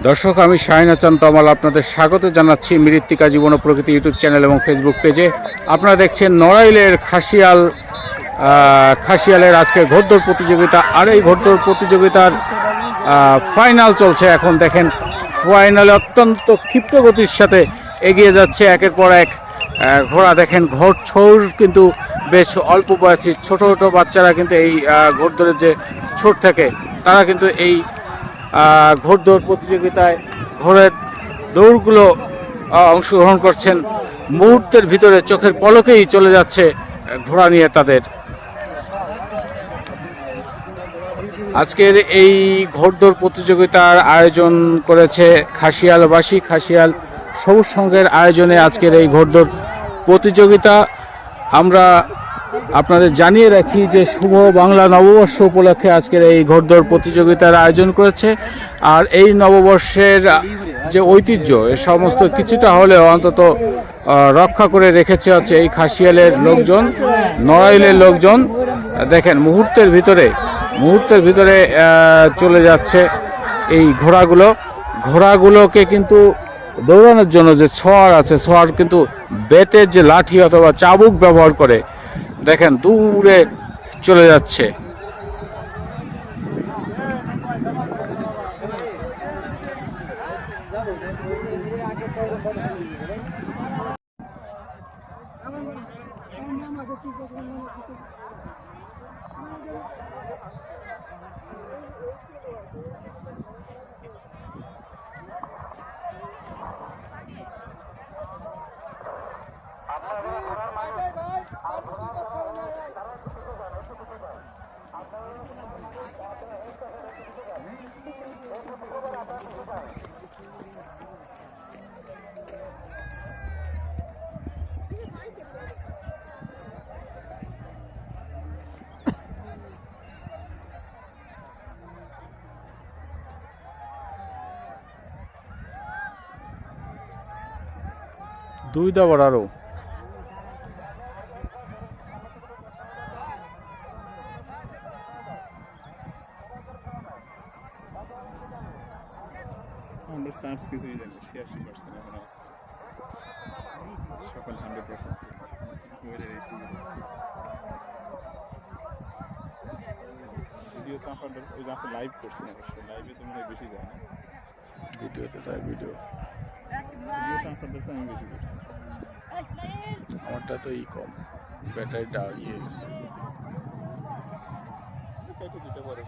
দর্শক, আমি শাহিনা চাঁদ তমাল আপনাদের স্বাগত জানাচ্ছি মৃত্তিকা জীবন ও প্রকৃতি ইউটিউব চ্যানেল এবং ফেসবুক পেজে। আপনারা দেখছেন নড়াইলের খাসিয়ালের আজকে ঘোড়দৌড় প্রতিযোগিতা। আর এই ঘোড়দৌড় প্রতিযোগিতার ফাইনাল চলছে। এখন দেখেন ফাইনালে অত্যন্ত ক্ষিপ্ত গতির সাথে এগিয়ে যাচ্ছে একের পর এক ঘোড়া। দেখেন ঘোড়ছৌর কিন্তু বেশ অল্প বয়সী ছোট ছোট বাচ্চারা কিন্তু এই ঘোড়দৌড়ের যে ছোট থাকে তারা কিন্তু এই ঘোড়দৌড় প্রতিযোগিতায় ঘোড়ের দৌড়গুলো অংশগ্রহণ করছেন। মুহূর্তের ভিতরে চোখের পলকেই চলে যাচ্ছে ঘোড়া নিয়ে তাদের। আজকের এই ঘোড়দৌড় প্রতিযোগিতার আয়োজন করেছে খাসিয়ালবাসী। খাসিয়াল সবুজ সংঘের আয়োজনে আজকের এই ঘোড়দৌড় প্রতিযোগিতা। আমরা আপনাদের জানিয়ে রাখি যে শুভ বাংলা নববর্ষ উপলক্ষে আজকের এই ঘোড়দৌড় প্রতিযোগিতার আয়োজন করেছে। আর এই নববর্ষের যে ঐতিহ্য এ সমস্ত কিছুটা হলেও অন্তত রক্ষা করে রেখেছে হচ্ছে এই খাসিয়ালের লোকজন, নড়াইলের লোকজন। দেখেন মুহূর্তের ভিতরে চলে যাচ্ছে এই ঘোড়াগুলোকে কিন্তু দৌড়ানোর জন্য যে ছোয়ার আছে, ছোয়ার কিন্তু বেতের যে লাঠি অথবা চাবুক ব্যবহার করে দেখেন দূরে চলে যাচ্ছে। দুই দাবার আরো আমরা চার্জ কিছুই জানি 86% এখন আছে, সকাল 100% ছিল। ভিডিও তো আপনাদের ওই যে আপনি লাইভ করছেন, অবশ্যই লাইভে তো মনে হয় বেশি যায় না, ভিডিওতে তাই ভিডিও তো আপনাদের আমি বেশি করছি। আমারটা তো কম, ব্যাটারিটা গেছে। কেটে দিতে পারে